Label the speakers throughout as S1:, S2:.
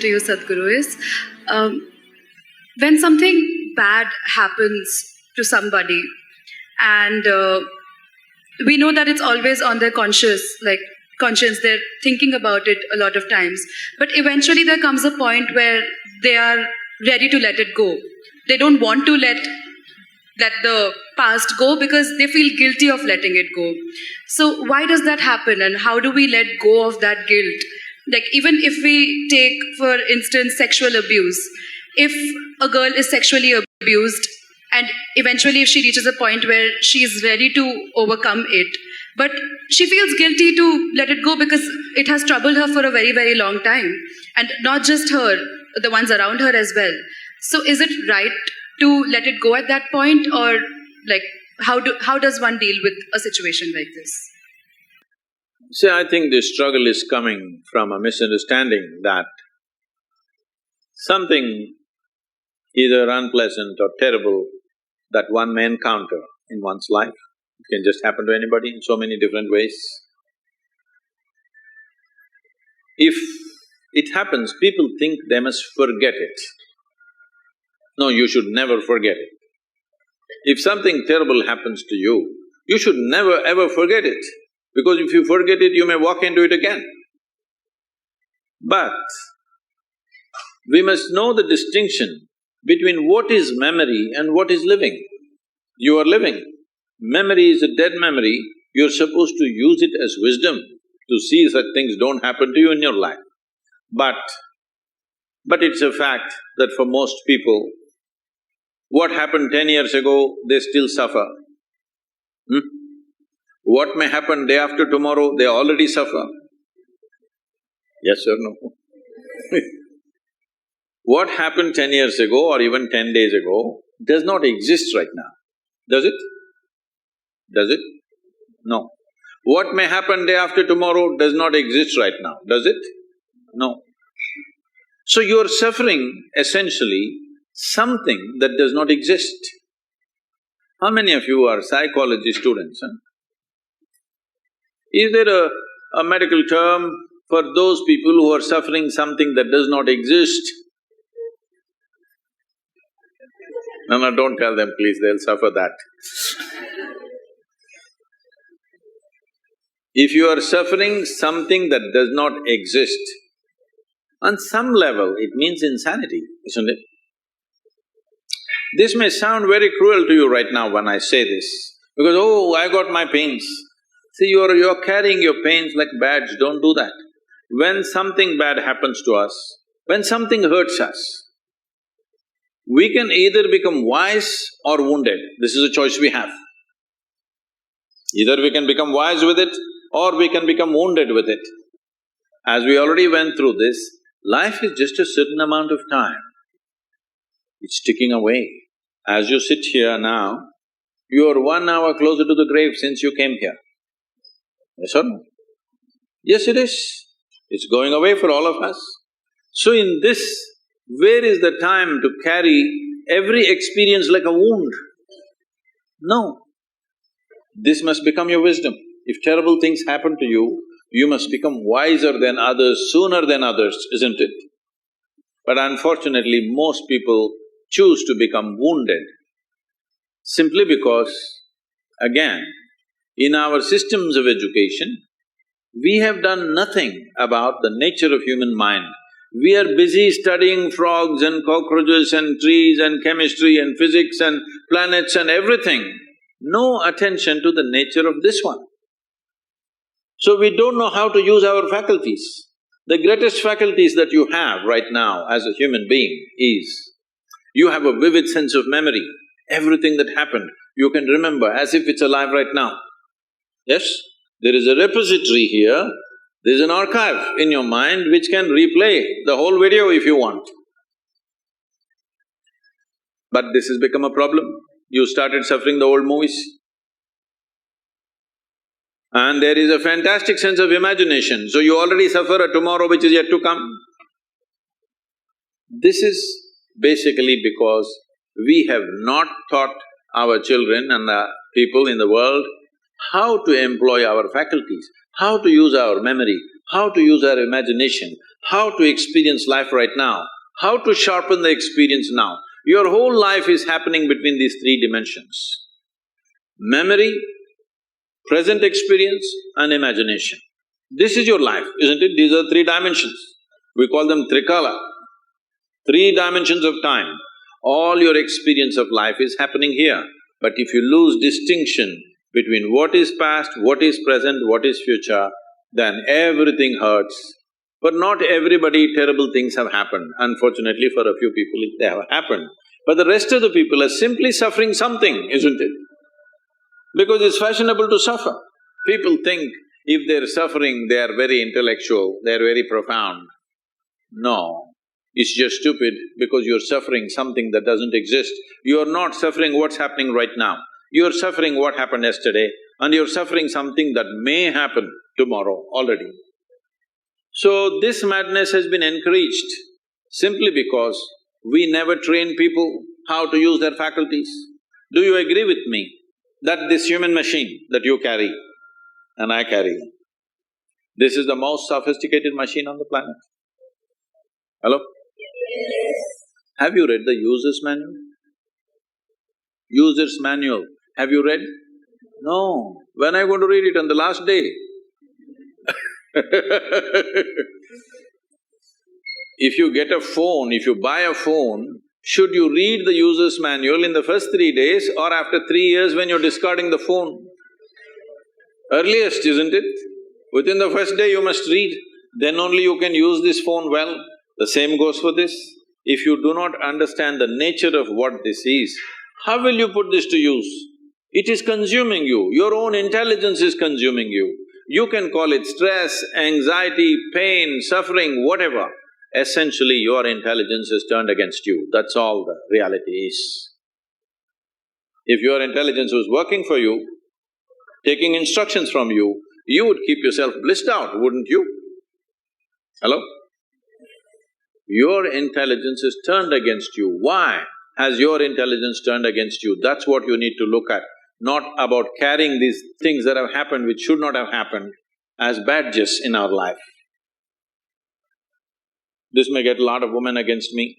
S1: to you, Sadhguru, is when something bad happens to somebody, and we know that it's always on their conscience, they're thinking about it a lot of times, but eventually there comes a point where they are ready to let it go. They don't want to let the past go because they feel guilty of letting it go. So why does that happen, and how do we let go of that guilt? Like, even if we take, for instance, sexual abuse, if a girl is sexually abused and eventually if she reaches a point where she is ready to overcome it, but she feels guilty to let it go because it has troubled her for a very, very long time, and not just her, the ones around her as well. So is it right to let it go at that point, or like how does one deal with a situation like this?
S2: See, I think this struggle is coming from a misunderstanding that something either unpleasant or terrible that one may encounter in one's life, it can just happen to anybody in so many different ways. If it happens, people think they must forget it. No, you should never forget it. If something terrible happens to you, you should never ever forget it, because if you forget it, you may walk into it again. But we must know the distinction between what is memory and what is living. You are living. Memory is a dead memory, you're supposed to use it as wisdom to see such things don't happen to you in your life. But it's a fact that for most people, what happened 10 years ago, they still suffer. What may happen day after tomorrow, they already suffer. Yes or no? What happened 10 years ago or even 10 days ago does not exist right now, does it? Does it? No. What may happen day after tomorrow does not exist right now, does it? No. So you're suffering essentially something that does not exist. How many of you are psychology students, huh? Is there a medical term for those people who are suffering something that does not exist? No, don't tell them please, they'll suffer that. If you are suffering something that does not exist, on some level it means insanity, isn't it? This may sound very cruel to you right now when I say this, because, oh, I got my pains. See, you're carrying your pains like badge, don't do that. When something bad happens to us, when something hurts us, we can either become wise or wounded. This is a choice we have. Either we can become wise with it or we can become wounded with it. As we already went through this, life is just a certain amount of time. It's ticking away. As you sit here now, you are 1 hour closer to the grave since you came here. Yes or no? Yes, it is. It's going away for all of us. So in this, where is the time to carry every experience like a wound? No. This must become your wisdom. If terrible things happen to you, you must become wiser than others, sooner than others, isn't it? But unfortunately, most people choose to become wounded simply because, again, in our systems of education, we have done nothing about the nature of human mind. We are busy studying frogs and cockroaches and trees and chemistry and physics and planets and everything. No attention to the nature of this one. So we don't know how to use our faculties. The greatest faculties that you have right now as a human being is, you have a vivid sense of memory. Everything that happened, you can remember as if it's alive right now. Yes? There is a repository here, there's an archive in your mind which can replay the whole video if you want. But this has become a problem. You started suffering the old movies. And there is a fantastic sense of imagination, so you already suffer a tomorrow which is yet to come. This is basically because we have not taught our children and the people in the world how to employ our faculties, how to use our memory, how to use our imagination, how to experience life right now, how to sharpen the experience now. Your whole life is happening between these three dimensions: memory, present experience and imagination. This is your life, isn't it? These are three dimensions. We call them trikala, three dimensions of time. All your experience of life is happening here. But if you lose distinction between what is past, what is present, what is future, then everything hurts. For not everybody, terrible things have happened. Unfortunately, for a few people they have happened. But the rest of the people are simply suffering something, isn't it? Because it's fashionable to suffer. People think if they're suffering, they are very intellectual, they're very profound. No, it's just stupid because you're suffering something that doesn't exist. You're not suffering what's happening right now. You're suffering what happened yesterday and you're suffering something that may happen tomorrow already. So this madness has been encouraged simply because we never train people how to use their faculties. Do you agree with me that this human machine that you carry and I carry, this is the most sophisticated machine on the planet? Hello? Have you read the user's manual? User's manual, have you read? No. When are you going to read it? On the last day? If you get a phone, if you buy a phone, should you read the user's manual in the first 3 days or after 3 years when you're discarding the phone? Earliest, isn't it? Within the first day you must read, then only you can use this phone well. The same goes for this. If you do not understand the nature of what this is, how will you put this to use? It is consuming you, your own intelligence is consuming you. You can call it stress, anxiety, pain, suffering, whatever. Essentially, your intelligence is turned against you, that's all the reality is. If your intelligence was working for you, taking instructions from you, you would keep yourself blissed out, wouldn't you? Hello? Your intelligence is turned against you. Why has your intelligence turned against you? That's what you need to look at, not about carrying these things that have happened which should not have happened as badges in our life. This may get a lot of women against me.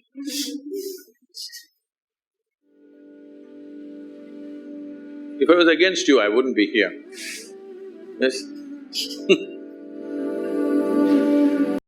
S2: If I was against you, I wouldn't be here. Yes?